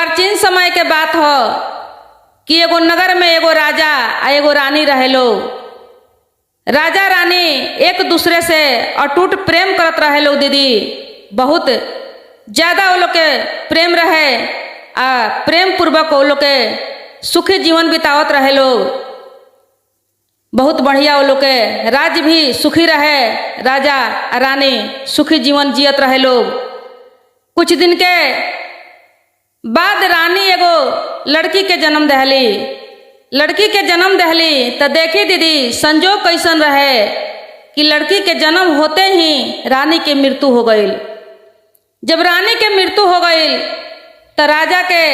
प्राचीन समय के बात हो कि एगो नगर में एगो राजा आ एगो रानी रहेलो। राजा रानी एक दूसरे से अटूट प्रेम करत रहेलो दीदी। बहुत ज्यादा वो लोग के प्रेम रहे आ प्रेम पूर्वक वो लोग के सुखी जीवन बितावत रहेलो। बहुत बढ़िया वो लोग के राज्य भी सुखी रहे, राजा रानी सुखी जीवन जियत रहे लोग। कुछ दिन के बाद रानी एगो लड़की के जन्म दहली। लड़की के जन्म दहली तो देखी दीदी संजोग कैसन रहे कि लड़की के जन्म होते ही रानी के मृत्यु हो गई। जब रानी के मृत्यु हो गई तो राजा के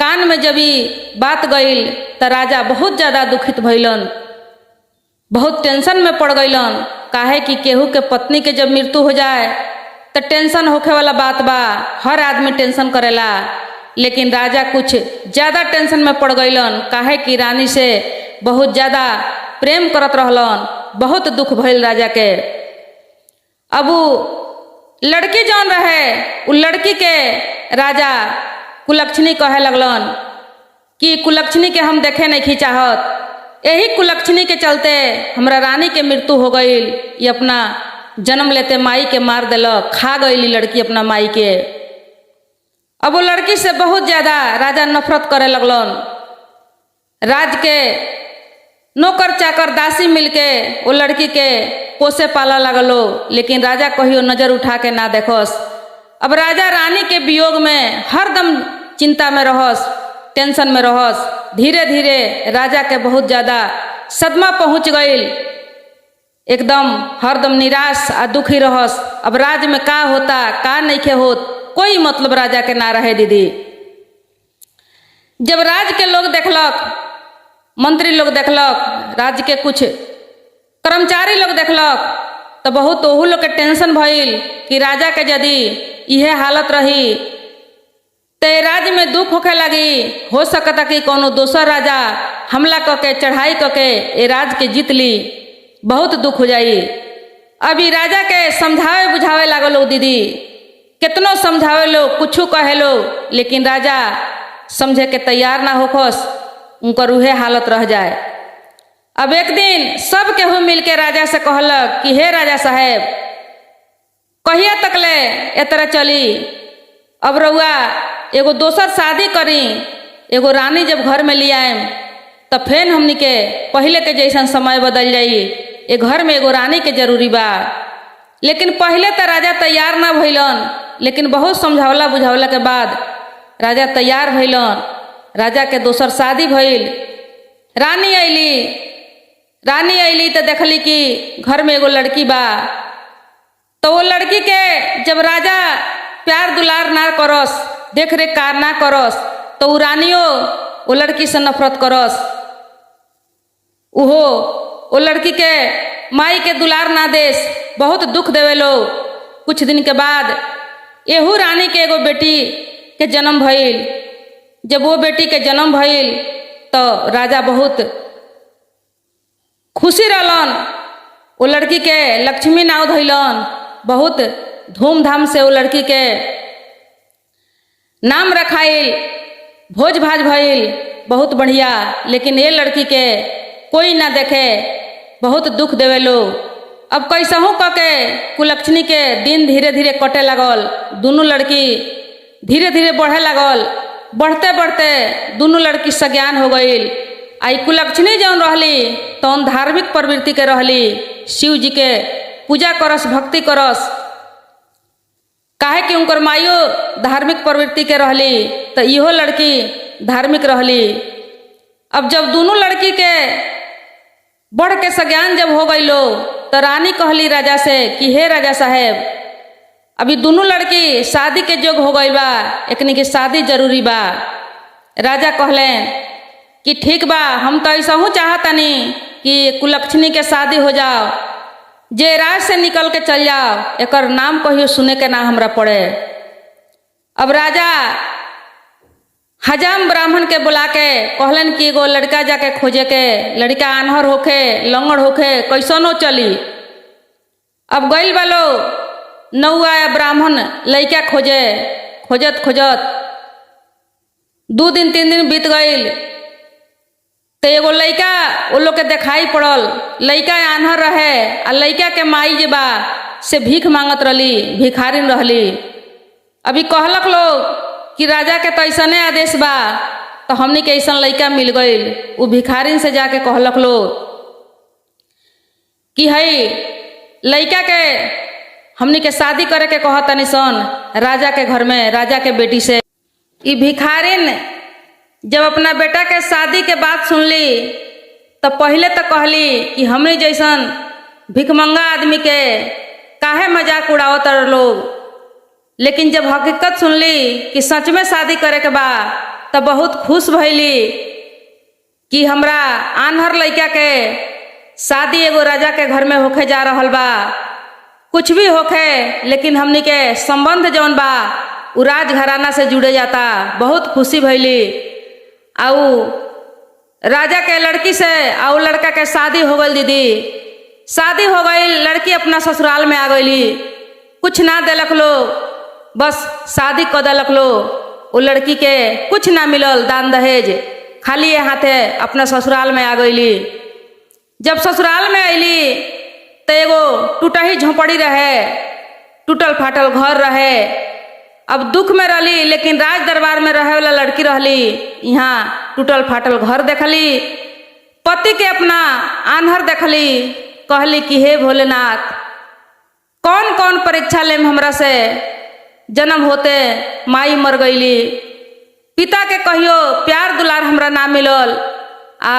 कान में जब बात गई तो राजा बहुत ज़्यादा दुखित भइलन, बहुत टेंशन में पड़ गईलन। काहे कि केहू के पत्नी के जब मृत्यु हो जाए तो टेंशन होखे वाला बात बा, हर आदमी टेंशन करेला। लेकिन राजा कुछ ज़्यादा टेंशन में पड़ गईलन, काहे कि रानी से बहुत ज़्यादा प्रेम करत रहलन। बहुत दुख भइल राजा के। अब वो लड़की जौन रहे उ लड़की के राजा कुलक्षणी कहे लगलन कि कुलक्षणी के हम देखे नहीं चाहत। यही कुलक्षणी के चलते हमरा रानी के मृत्यु हो गई। ये अपना जन्म लेते माई के मार दिलक, खा गई लड़की अपना माई के। अब वो लड़की से बहुत ज़्यादा राजा नफरत करे लगलन। राज के नौकर चाकर दासी मिलके वो लड़की के पोसे पाला लगलो, लेकिन राजा कहियो नजर उठा के ना देखोस। अब राजा रानी के वियोग में हरदम चिंता में रहस, टेंशन में रहस। धीरे धीरे राजा के बहुत ज़्यादा सदमा पहुँच गई। एकदम हरदम निराश आ दुखी रहस। अब राज में का होता का नहीं खे होत कोई मतलब राजा के ना रहे दीदी। जब राज के लोग देखलक, मंत्री लोग देखलक, राज्य के कुछ कर्मचारी लोग देखलक तो बहुत ओहू लोग के टेंशन भइल कि राजा के यदि यह हालत रही तो राज्य में दुख होखे लगी। हो सकता कि कोनो दोसर राजा हमला करके चढ़ाई करके ये राज के जीत ली, बहुत दुख हो जाई। अभी राजा के समझावे बुझावे लागलो दीदी, कितनो समझावे लो कुछ कहे लो, लेकिन राजा समझे के तैयार ना होखस, उनकर उहे हालत रह जाए। अब एक दिन सब केहू मिल के राजा से कहलक कि हे राजा साहेब, कहिया तकले ए तरह चली? अब रउआ एगो दोसर शादी करी, एगो रानी जब घर में ले आएम तो फिर हमनी के पहले के जैसन समय बदल जाई। ए घर में एगो रानी के जरूरी बा। लेकिन पहले तो राजा तैयार ना भइलन, लेकिन बहुत समझावला बुझावला के बाद राजा तैयार भइलन। राजा के दोसर शादी भइल। रानी अइली तो देखली कि घर में एगो लड़की बा। तो वो लड़की के जब राजा प्यार दुलार ना करस, देख रेख कार ना करस, तो वो रानियों वो लड़की से नफरत करस। उहो वो लड़की के माई के दुलार ना देस, बहुत दुख देवे लोग। कुछ दिन के बाद एहू रानी के एगो बेटी के जन्म भइल। जब वो बेटी के जन्म भइल तो राजा बहुत खुशी रहलन। वो लड़की के लक्ष्मी नाव धइलन। बहुत धूमधाम से वो लड़की के नाम रखाइल, भोज भाज भइल, बहुत बढ़िया। लेकिन ये लड़की के कोई ना देखे, बहुत दुख देवे लोग। अब कैसहू क के कुलक्षणी के दिन धीरे धीरे कटे लगल। दोनों लड़की धीरे धीरे बढ़े लगल। बढ़ते बढ़ते दोनों लड़की सज्ञान हो गई। आई कुलक्षणी जौन रहली तौन धार्मिक प्रवृत्ति के रहली, शिव जी के पूजा करस, भक्ति करस। काहे कि उनकर माइयो धार्मिक प्रवृत्ति के रहली तो इहो लड़की धार्मिक रहली। अब जब दोनों लड़की के बढ़ के सज्ञान जब हो गई लो तो रानी कहली राजा से कि हे राजा साहेब, अभी दोनों लड़की शादी के जोग हो गई बा, एकनी के शादी जरूरी बा। राजा कहलें कि ठीक बा, हम तो ऐसा हूँ चाहतनी कि कुलक्षणी के शादी हो जाओ, जे राज से निकल के चल जाओ, एकर नाम कहियो सुने के ना हमरा पड़े। अब राजा हजाम ब्राह्मण के बुला के कहलन कि एगो लड़का जाके खोजे के। लड़का आन्हर होखे, लंगड़ होखे, कैसनो चली। अब गइल बालो नौआ ब्राह्मण लड़का खोजे, खोजत खोजत 2 दिन 3 दिन बीत गईल तो एगो लड़का वो लोग के दिखाई पड़ल। लड़का आन्हर रहे आ लड़का के माई जे बा से भीख मांगत रही, भिखारिन रहली। अभी कहलक लोग कि राजा के तो ऐसने आदेश बा, तो हमनी के ऐसा लड़का मिल गईल। वो भिखारिन से जाके कहलक लोग कि हई लड़का के हमनी के शादी करे के कहतनी सन राजा के घर में, राजा के बेटी से। ई भिखारिन जब अपना बेटा के शादी के बात सुनली तो पहले तो कहली कि हमनी जैसन भिखमंगा आदमी के काहे मजाक उड़ावत लोग, लेकिन जब हकीकत सुनली कि सच में शादी करे के बा तो बहुत खुश भइली कि हमरा आन्हर लड़का के शादी एगो राजा के घर में होके जा रहल बा। कुछ भी होके लेकिन हमनी के संबंध जौन बा उ राजघराना से जुड़े जाता। बहुत खुशी भइली। आउ राजा के लड़की से आउ लड़का के शादी हो गई। दीदी शादी हो गई, लड़की अपना ससुराल में आ गईली। कुछ ना देलक लो, बस शादी कर देलक लो। वो लड़की के कुछ ना मिलल दान दहेज, खाली ये हाथे अपना ससुराल में आ गईली। जब ससुराल में अली तो एगो टूटही झोपड़ी रहे, टूटल फाटल घर रहे। अब दुख में रहली, लेकिन राज दरबार में रहे वाला लड़की रहली। यहाँ टूटल फाटल घर देखली, पति के अपना आन्हर देखली। कहली कि हे भोलेनाथ, कौन कौन परीक्षा लेम हमरा से। जन्म होते माई मर गईली, पिता के कहियो प्यार दुलार हमरा ना मिलल, आ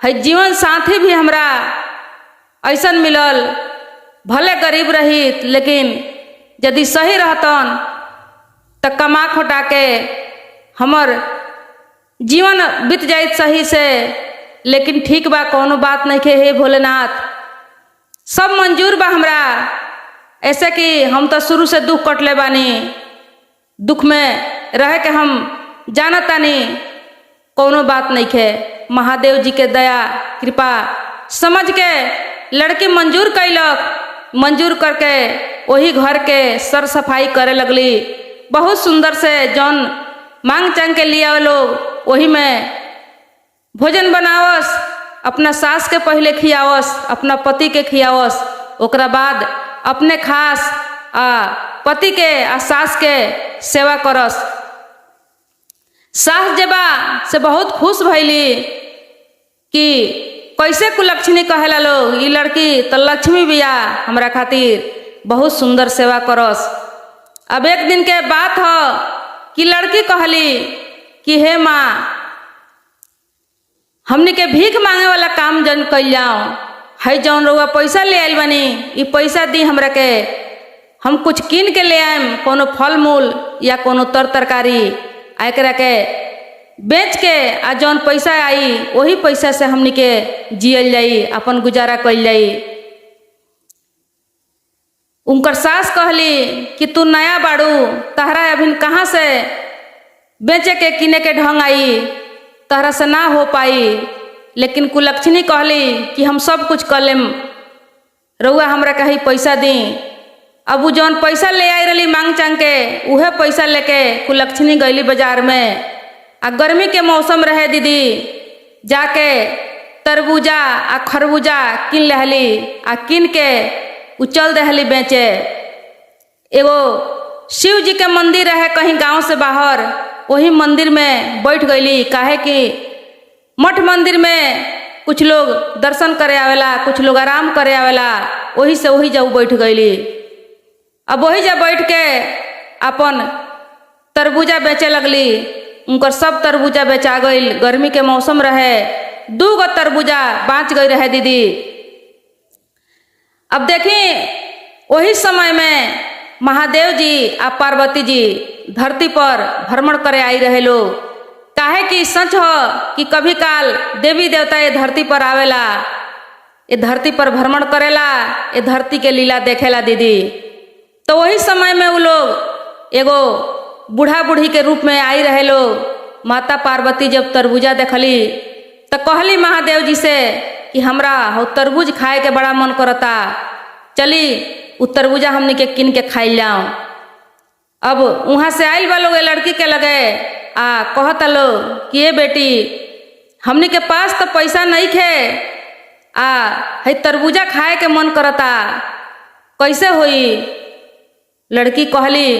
है जीवन साथी भी हमरा ऐसन मिलल। भले गरीब रही लेकिन यदि सही रहतन तो कमा खोटा के हमर जीवन बीत जाइत सही से। लेकिन ठीक बा, कोनो बात नहीं के। हे भोलेनाथ, सब मंजूर बा हमरा। ऐसे कि हम तो शुरू से दुख कटले बानी, दुख में रह के हम जानत तानी कोनो बात नहीं के। महादेव जी के दया कृपा समझ के लड़की मंजूर कैलक। मंजूर करके वही घर के सर सफाई करे लगली। बहुत सुंदर से जौन मांग चांग के लिया लोग वही में भोजन बनावस। अपना सास के पहले खियावस, अपना पति के खियावस, ओकरा बाद अपने खास आ पति के आ सास के सेवा करस। सास जेबा से बहुत खुश भइली कि कैसे कुलक्षणी कहेला लोग, ई लड़की तो लक्ष्मी बिया, हमरा खातिर बहुत सुंदर सेवा करस। अब एक दिन के बात हो कि लड़की कहली कि हे माँ, हमनी के भीख मांगे वाला काम जन कइल जाओ। है जौन रउआ पैसा ले आइल बानी, ई पैसा दी हमरा के, हम कुछ कीन के ले आएम, कोनो फल मूल या कोनो तर तरकारी। एकरा के बेच के आ जौन पैसा आई वही पैसा से हमनी के जियल जाई, अपन गुजारा कइल जाई। उनकर सास कहली कि तू नया बाड़ू, तहरा अभी कहाँ से बेचे के किने के ढंग आई, तहरा से ना हो पाई। लेकिन कुलक्षणी कहली कि हम सब कुछ कर लेम, रउआ हमरा कहीं पैसा दी। अब उ जौन पैसा ले आई रही मांग चांग के, उहे पैसा लेके कुलक्षणी गईली बाजार में। आ गर्मी के मौसम रहे दीदी, जाके तरबूजा आ खरबूजा किन लहली। आ किन के उचल दहली बेचे। एगो शिव जी के मंदिर रहे कहीं गांव से बाहर, वही मंदिर में बैठ गईली। काहे कि मठ मंदिर में कुछ लोग दर्शन करे आवेला, कुछ लोग आराम करे आवेला, वही से वही जब बैठ गईली। अब वही जब बैठ के अपन तरबूजा बेचे लगली। उनकर सब तरबूजा बेचा गईल। गर्मी के मौसम रहे, 2 गो तरबूजा बाँच गई रहे दीदी। अब देखी वही समय में महादेव जी आ पार्वती जी धरती पर भ्रमण करे आई रहे लोग। काहे कि सच हो कि कभी काल देवी देवता ये धरती पर आवेला, ये धरती पर भ्रमण करेला, ये धरती के लीला देखेला दीदी। तो वही समय में वो लोग एगो बूढ़ा बूढ़ी के रूप में आई रहे लोग। माता पार्वती जब तरबूजा देखली तो कहली महादेव जी से कि हमरा हो तरबूज खाए के बड़ा मन करता, चली उ तरबूजा हमनी के किन के खाई जाओ। अब वहाँ से आइल बा लोग लड़की के लगे कहता लो कि ये बेटी हमनी के पास तो पैसा नहीं खे है तरबूजा खाए के मन करता, कैसे होई। लड़की कहली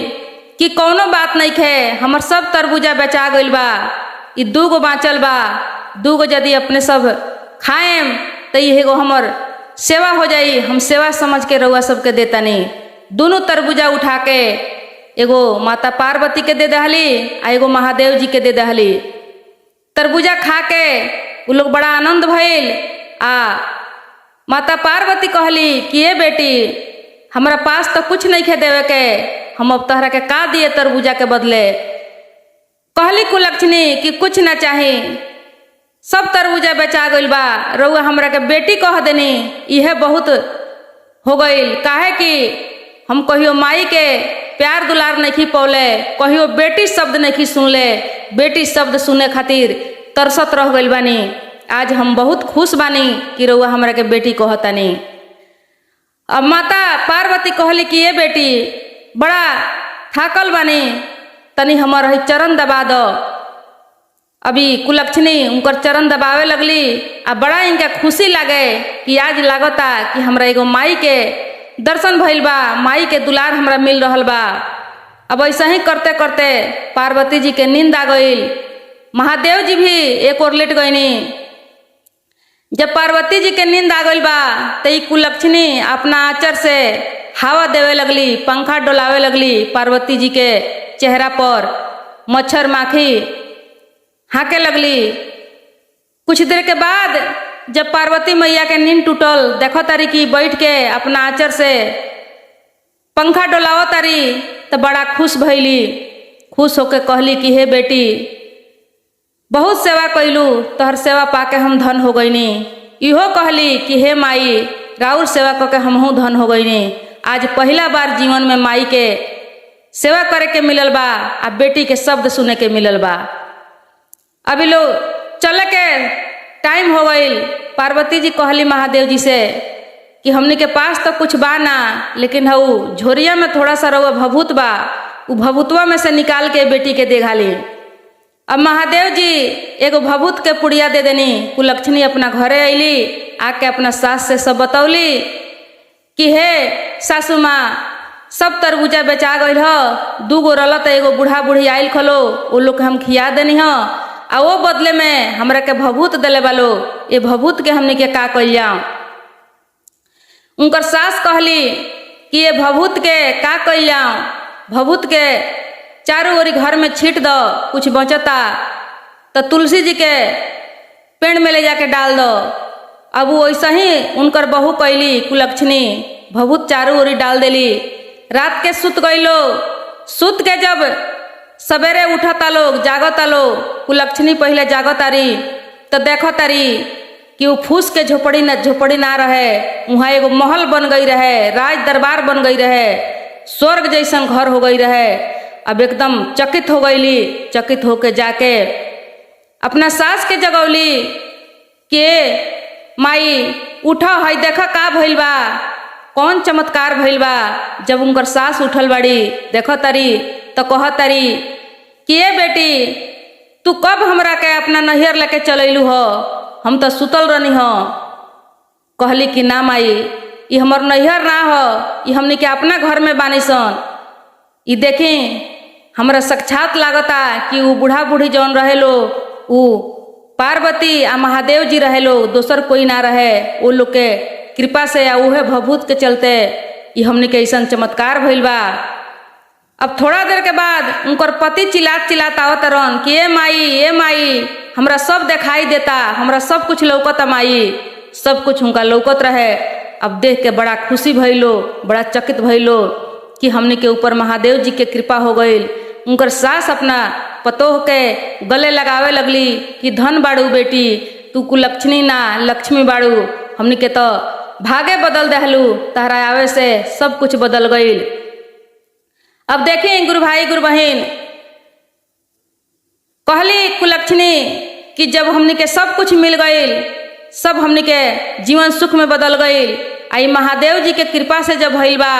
कि कौनो बात नहीं खे, हमर सब तरबूजा बेचा गइल बा, ई 2 गो बाँचल बा, 2 गो यदि अपने सब खाएम तो एगो हमर सेवा हो जाई, हम सेवा समझ के रउआ सबके देतानी। दोनों तरबूजा उठा के एगो माता पार्वती के दे दहली आ एगो महादेव जी के दे दहली। तरबूजा खा के वो लोग बड़ा आनंद भइल आ माता पार्वती कहली कि ये बेटी हमरा पास तो कुछ नहीं खे देवे के, हम अब तहरा के का दिए तरबूजा के बदले। कहली कुलक्षणी कि कुछ ना चाही, सब तरबूजा बेचा गइल बा, रउआ हमरा के बेटी कह देनी, यह बहुत हो गइल। काहे कि हम कहियो माई के प्यार दुलार नहीं पौले, कहियो बेटी शब्द नहीं सुनले, बेटी शब्द सुने खातिर तरसत रह गइल बानी। आज हम बहुत खुश बानी कि रउआ हमरा के बेटी कहतानी। अब माता पार्वती कहली कि ये बेटी बड़ा थाकल बानी, तनी हमर चरण दबा दो। अभी कुलक्षणी उनकर चरण दबावे लगली आ बड़ा इनका खुशी लागे कि आज लागता कि हमरा एगो माई के दर्शन भइल बा, माई के दुलार हमरा मिल रहल बा। अब ऐसा ही करते करते पार्वती जी के नींद आ गइल, महादेव जी भी एक और लेट गईनी। जब पार्वती जी के नींद आ गइल बा तो ई कुलक्षणी अपना आंचर से हवा देवे लगली, पंखा डोलावे लगली पार्वती जी के चेहरा पर, मच्छर माखी हाँके लगली। कुछ देर के बाद जब पार्वती मैया के नींद टूटल, देखो तारी कि बैठ के अपना आंचर से पंखा डोलावो तारी तो बड़ा खुश भइली। खुश होके कहली कि हे बेटी बहुत सेवा कैलू, तोहर सेवा पाके हम धन हो गईनी। इहो कहली कि हे माई राउर सेवा करके हमहू धन हो गईनी। आज पहला बार जीवन में माई के सेवा करे के मिलल बा आ बेटी के शब्द सुने के मिलल बा। अभी लोग चले के टाइम हो गईल। पार्वती जी कहली महादेव जी से कि हमने के पास तो कुछ बा ना, लेकिन हऊ झोरिया में थोड़ा सा रउआ भभूत बा, उ भभूतवा में से निकाल के बेटी के देखाली। अब महादेव जी एगो भभूत के पुड़िया दे देनी। कुलक्षणी अपना घरे अली, आके अपना सास से सब बतौली कि हे सासू माँ सब तरबूजा बेचा गइल ह, 2 गो रल तो एगो बूढ़ा बूढ़ी आयल खलो, वो लोग के हम खिया देनी ह, आ वो बदले में हमरा के भभूत दिले बालो, ये भभूत के हमने के का कइल जाऊं। उनकर सास कहली कि ये भभूत के का कइल जाऊं, भभूत के चारों ओरी घर में छीट दो, कुछ बचता तो तुलसी जी के पेड़ में ले जाके डाल दो। अब वो वैसा ही उनकर बहू कैली कुलक्षणी, भभूत चारों ओरी डाल देली। रात के सुत गई लोग, सुत के जब सवेरे उठता लोग, जागता लोग, कुलक्षणी पहले जागतारी तो देखतारी कि वो फूस के झोपड़ी ना रहे, वहाँ एगो महल बन गई रहे, राज दरबार बन गई रहे, स्वर्ग जैसन घर हो गई रहे। अब एकदम चकित हो गईली, चकित होके जाके अपना सास के जगौली कि माई उठा है, देखा का भइल बा, कौन चमत्कार भइल बा। जब उनकर सास उठल बाड़ी देखो तारी तो कह तारी कि ये बेटी तू कब हमरा के अपना नैहर लेके चलैलू हो, हम तो सुतल रहनी हो। कहली कि ना माई ये हमर नैहर ना हो, ये हमनी के अपना घर में बानी सन। ये देखी हमरा साक्षात लागता कि वो बूढ़ा बूढ़ी जौन रहे लो वो पार्वती आ महादेव जी रहे लो, दोसर कोई ना रहे। वो लोग के कृपा से या उहे भभूत के चलते ये हमने के ऐसा चमत्कार भइल बा। अब थोड़ा देर के बाद उनकर पति चिल्लात आवत रहन कि ए माई हमरा सब दिखाई देता, हमरा सब कुछ लौकता माई, सब कुछ उनका लौकत रहे। अब देख के बड़ा खुशी भइलो, बड़ा चकित भइलो कि हमने के ऊपर महादेव जी के कृपा हो गईल। उनकर सास अपना पतोह के गले लगावे लगली कि धन बाड़ू बेटी, तू कुलक्षणी ना लक्ष्मी बाड़ू, हमने के तो भागे बदल दहलू, तहरा आवे से सब कुछ बदल गईल। अब देखें गुरु भाई गुरु बहन, कहली कुलक्षणी कि जब हमने के सब कुछ मिल गईल, सब हमने के जीवन सुख में बदल गईल, आई महादेव जी के कृपा से जब भइल बा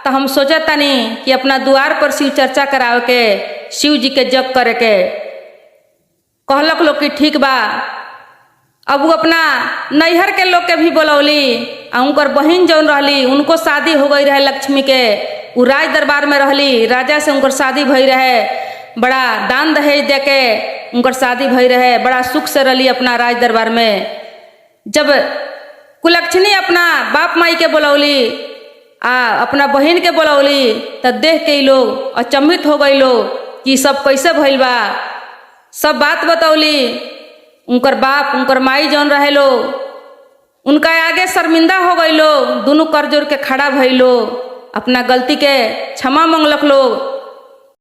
तो हम सोचतानी कि अपना द्वार पर शिव चर्चा करावे के, शिव जी के जप करे के। कहलक लोग कि ठीक बा। अब वो अपना नैहर के लोग के भी बुलौली आ उनकर बहिन जौन रहली उनको शादी हो गई रहे लक्ष्मी के। उ राज दरबार में रहली, राजा से उनकर शादी भई रहे, बड़ा दान दहेज दे के उनकर शादी भई रहे, बड़ा सुख से रहली अपना राज दरबार में। जब कुलक्षणी अपना बाप माई के बुलौली आ अपना बहिन के बुलौली तो देख के लोग अचंभित हो गई लोग कि सब कैसे भइल बा। सब बात बतौली। उनकर बाप उनकर माई जौन रहे लो उनका आगे शर्मिंदा हो गई लोग, दोनों कर जोड़ के खड़ा भई लोग, अपना गलती के क्षमा मांगलक लोग